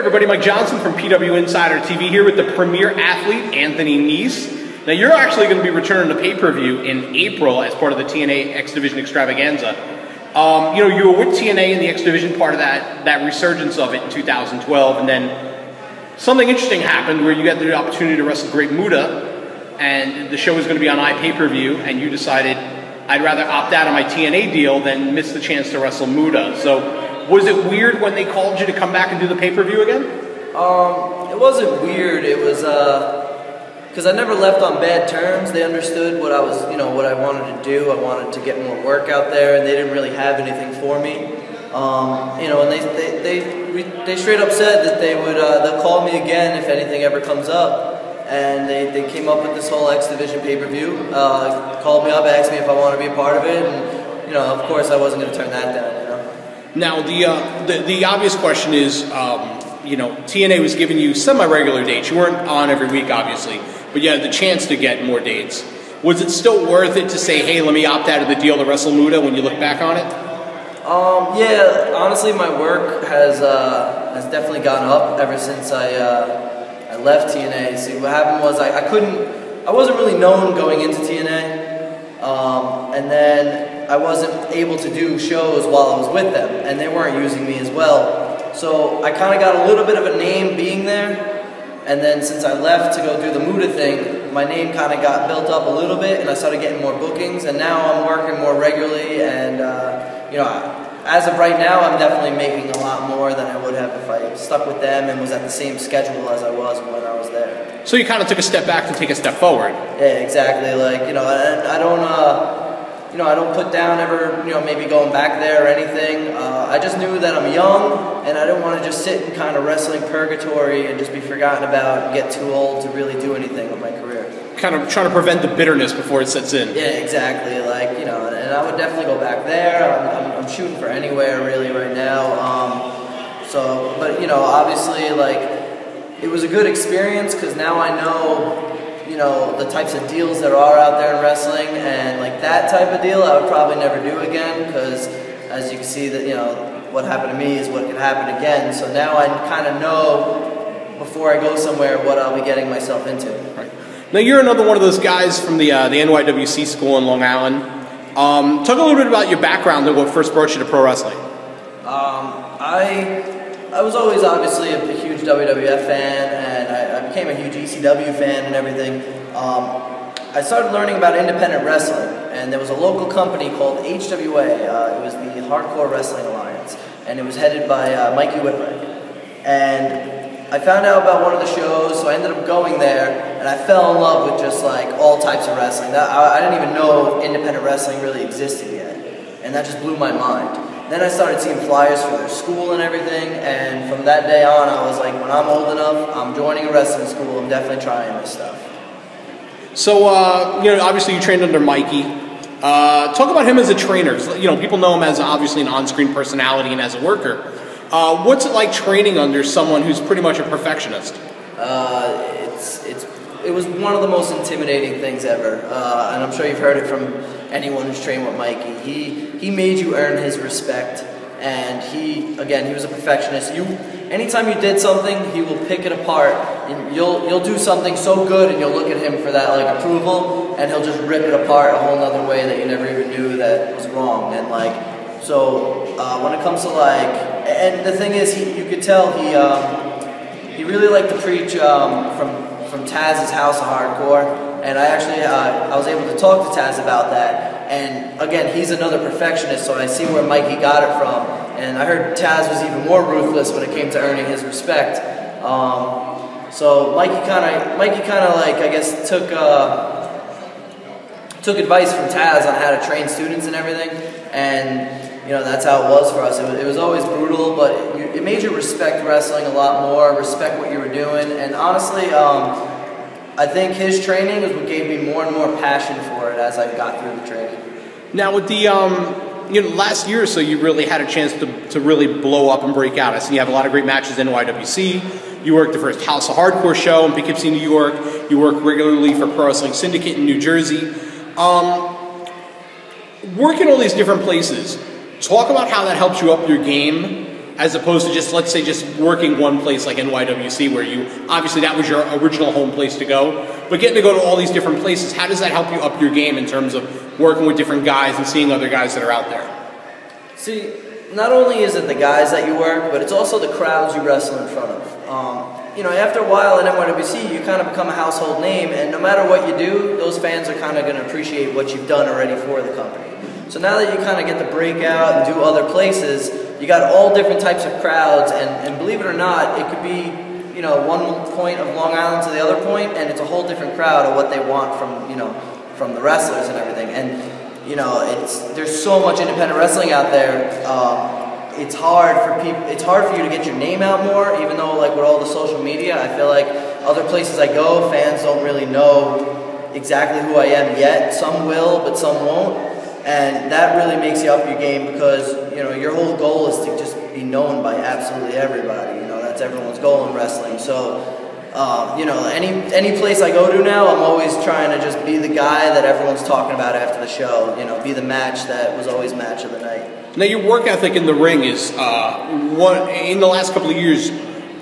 everybody, Mike Johnson from PWInsiderTV here with the premier athlete, Anthony Nese. Now you're actually going to be returning to pay-per-view in April as part of the TNA X-Division extravaganza. You were with TNA in the X-Division, part of that resurgence of it in 2012, and then something interesting happened where you got the opportunity to wrestle Great Muta, and the show was going to be on iPPV, and you decided, I'd rather opt out of my TNA deal than miss the chance to wrestle Muta. So was it weird when they called you to come back and do the pay-per-view again? It wasn't weird. It was because I never left on bad terms. They understood what I was, what I wanted to do. I wanted to get more work out there, and they didn't really have anything for me. And they straight up said that they'll call me again if anything ever comes up. And they came up with this whole X-Division pay-per-view. Called me up, asked me if I want to be a part of it, and of course I wasn't going to turn that down. Now the obvious question is, TNA was giving you semi-regular dates. You weren't on every week, obviously, but you had the chance to get more dates. Was it still worth it to say, hey, let me opt out of the deal to wrestle Muta when you look back on it? Yeah, honestly, my work has definitely gone up ever since I left TNA. See, what happened was I wasn't really known going into TNA, and then I wasn't able to do shows while I was with them, and they weren't using me as well. So I kind of got a little bit of a name being there, and then since I left to go do the Muta thing, my name kind of got built up a little bit, and I started getting more bookings, and now I'm working more regularly, and as of right now, I'm definitely making a lot more than I would have if I stuck with them and was at the same schedule as I was when I was there. So you kind of took a step back to take a step forward. Yeah, exactly. I don't put down ever, maybe going back there or anything. I just knew that I'm young, and I didn't want to just sit in kind of wrestling purgatory and just be forgotten about and get too old to really do anything with my career. Kind of trying to prevent the bitterness before it sets in. Yeah, exactly. And I would definitely go back there. I'm shooting for anywhere really right now. Obviously, it was a good experience because now I know, the types of deals there are out there in wrestling, and that type of deal I would probably never do again because, as you can see, that what happened to me is what could happen again. So now I kind of know before I go somewhere what I'll be getting myself into. Right. Now you're another one of those guys from the NYWC school in Long Island. Talk a little bit about your background and what first brought you to pro wrestling. I was always obviously a huge WWF fan, and I became a huge ECW fan and everything. I started learning about independent wrestling, and there was a local company called HWA. It was the Hardcore Wrestling Alliance, and it was headed by Mikey Whipwreck. And I found out about one of the shows, so I ended up going there, and I fell in love with just all types of wrestling. I didn't even know independent wrestling really existed yet, and that just blew my mind. Then I started seeing flyers for their school and everything, and from that day on, I was like, when I'm old enough, I'm joining a wrestling school. I'm definitely trying this stuff. So, obviously you trained under Mikey. Talk about him as a trainer. People know him as obviously an on-screen personality and as a worker. What's it like training under someone who's pretty much a perfectionist? It was one of the most intimidating things ever, and I'm sure you've heard it from anyone who's trained with Mikey. He made you earn his respect, and he was a perfectionist. Anytime you did something, he will pick it apart. And you'll do something so good, and you'll look at him for that approval, and he'll just rip it apart a whole other way that you never even knew that was wrong. And when it comes to and the thing is, you could tell he really liked to preach from Taz's House of Hardcore. And I was able to talk to Taz about that. And again, he's another perfectionist, so I see where Mikey got it from. And I heard Taz was even more ruthless when it came to earning his respect. So Mikey kind of I guess took advice from Taz on how to train students and everything. And that's how it was for us. It was always brutal, but it made you respect wrestling a lot more, respect what you were doing. And honestly, I think his training is what gave me more and more passion for it as I got through the training. Now with the last year or so, you really had a chance to really blow up and break out. I see you have a lot of great matches in NYWC. You worked the first House of Hardcore show in Poughkeepsie, New York. You work regularly for Pro Wrestling Syndicate in New Jersey. Working all these different places, talk about how that helps you up your game as opposed to just, let's say, just working one place like NYWC, where you, obviously that was your original home place to go, but getting to go to all these different places, how does that help you up your game in terms of working with different guys and seeing other guys that are out there? See, not only is it the guys that you work, but it's also the crowds you wrestle in front of. You know, after a while at NYWC, you kind of become a household name, and no matter what you do, those fans are kind of going to appreciate what you've done already for the company. So now that you kind of get to break out and do other places, you got all different types of crowds, and believe it or not, it could be, you know, one point of Long Island to the other point, and it's a whole different crowd of what they want from, you know, from the wrestlers and everything. And, you know, there's so much independent wrestling out there. It's hard for people. It's hard for you to get your name out more, even though, like, with all the social media, I feel like other places I go, fans don't really know exactly who I am yet. Some will, but some won't, and that really makes you up your game, because, you know, your whole goal is to just be known by absolutely everybody. You know, that's everyone's goal in wrestling. So, you know, any place I go to now, I'm always trying to just be the guy that everyone's talking about after the show. You know, be the match that was always match of the night. Now, your work ethic in the ring is, in the last couple of years,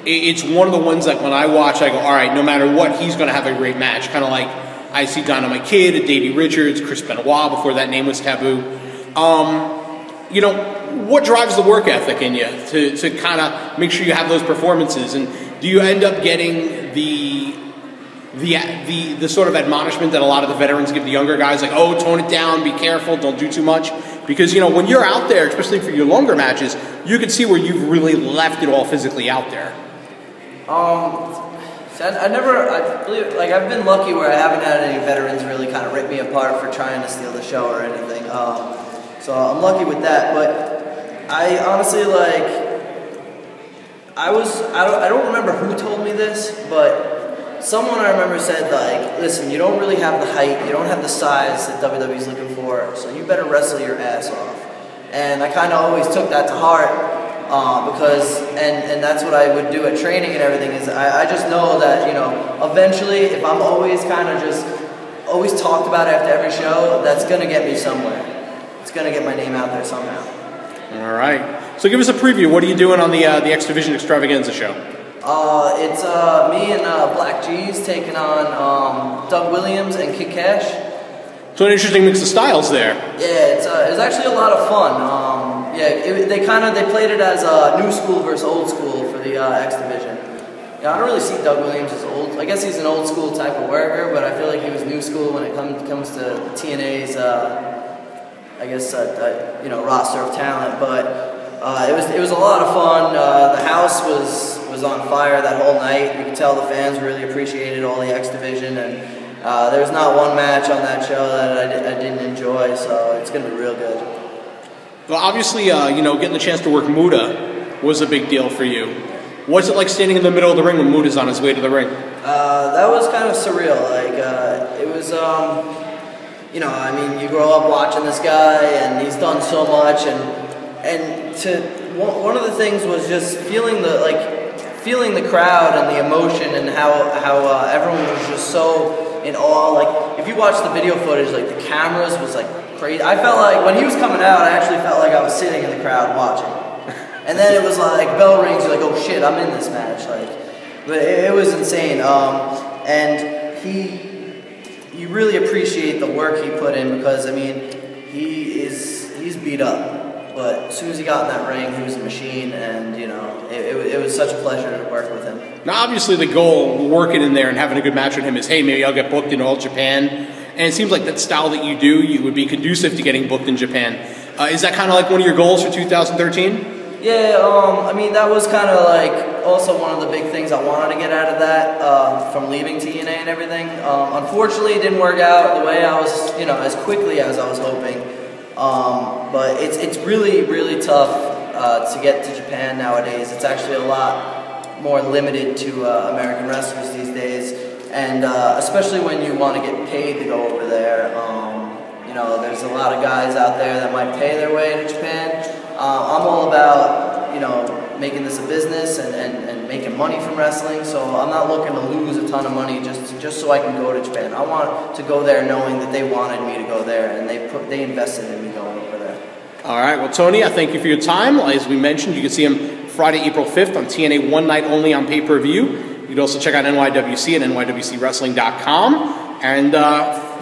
it's one of the ones that when I watch, I go, all right, no matter what, he's going to have a great match. Kind of like I see Dynamite Kid, Davey Richards, Chris Benoit, before that name was taboo. You know, what drives the work ethic in you to kind of make sure you have those performances? And do you end up getting the sort of admonishment that a lot of the veterans give the younger guys, like, oh, tone it down, be careful, don't do too much? Because, you know, when you're out there, especially for your longer matches, you can see where you've really left it all physically out there. I believe, like, I've been lucky where I haven't had any veterans really kind of rip me apart for trying to steal the show or anything. So I'm lucky with that. But I honestly, like, I don't remember who told me this, but someone I remember said, like, listen, you don't really have the height, you don't have the size that WWE's looking for, so you better wrestle your ass off. And I kind of always took that to heart, because, and that's what I would do at training and everything, is I just know that, you know, eventually, if I'm always kind of just, always talked about after every show, that's going to get me somewhere. It's going to get my name out there somehow. All right. So give us a preview. What are you doing on the X-Division Extravaganza show? It's me and Black G's taking on Doug Williams and Kid Cash. So an interesting mix of styles there. Yeah, it's actually a lot of fun. Yeah, they played it as new school versus old school for the X-Division. Yeah, I don't really see Doug Williams as old. I guess he's an old school type of worker, but I feel like he was new school when it comes to TNA's, you know, roster of talent. But it was a lot of fun. The house was on fire that whole night. You could tell the fans really appreciated all the X-Division, and there's not one match on that show that I didn't enjoy, so it's going to be real good. Well, obviously, you know, getting the chance to work Muta was a big deal for you. What's it like standing in the middle of the ring when Muta's on his way to the ring? That was kind of surreal. Like, it was, you know, I mean, you grow up watching this guy, and he's done so much, and one of the things was just feeling the crowd and the emotion, and how everyone was just so in awe. Like, if you watch the video footage, like, the cameras was like crazy. I felt like when he was coming out, I actually felt like I was sitting in the crowd watching. And then it was like bell rings, you're like, oh shit, I'm in this match. Like, but it was insane. And you really appreciate the work he put in, because I mean, he's beat up, but as soon as he got in that ring, he was a machine, and you know, it was such a pleasure to work with him. Now, obviously, the goal working in there and having a good match with him is, hey, maybe I'll get booked in All Japan. And it seems like that style that you do, you would be conducive to getting booked in Japan. Is that kind of like one of your goals for 2013? Yeah, I mean, that was kind of like also one of the big things I wanted to get out of that, from leaving TNA and everything. Unfortunately, it didn't work out the way I was, you know, as quickly as I was hoping. But it's really, really tough to get to Japan nowadays. It's actually a lot more limited to American wrestlers these days, and especially when you want to get paid to go over there. You know, there's a lot of guys out there that might pay their way to Japan. I'm all about, you know, making this a business and making money from wrestling, so I'm not looking to lose a ton of money just so I can go to Japan. I want to go there knowing that they wanted me to go there, and they invested in me going over there. All right, well, Tony, I thank you for your time. As we mentioned, you can see him Friday, April 5th on TNA, one night only on pay-per-view. You can also check out NYWC at NYWCWrestling.com. And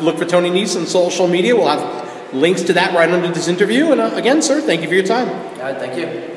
look for Tony Nese on social media. We'll have links to that right under this interview. And again, sir, thank you for your time. All right, thank you.